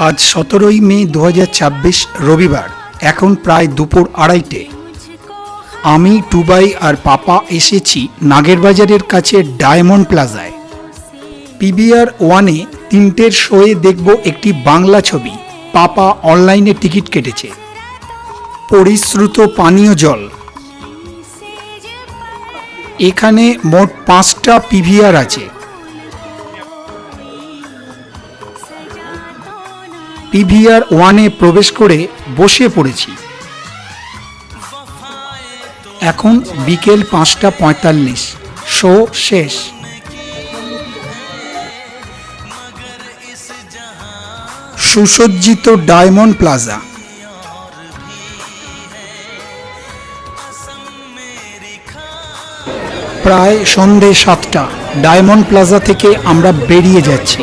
আজ 17ই মে 2026 রবিবার। এখন প্রায় দুপুর 2:30। আমি টুবাই আর পাপা এসেছি নাগেরবাজারের কাছে ডায়মন্ড প্লাজায়। পিভিআর 1-এ 3টের শোয়ে দেখব একটি বাংলা ছবি। পাপা অনলাইনে টিকিট কেটেছে। পরিশ্রুত পানীয় জল। এখানে মোট 5টা পিভিআর আছে। পিভিআর 1-এ প্রবেশ করে বসে পড়েছি। এখন বিকেল 5:45, শো শেষ। সুসজ্জিত ডায়মন্ড প্লাজা। প্রায় সন্ধে 7টা। ডায়মন্ড প্লাজা থেকে আমরা বেরিয়ে যাচ্ছি।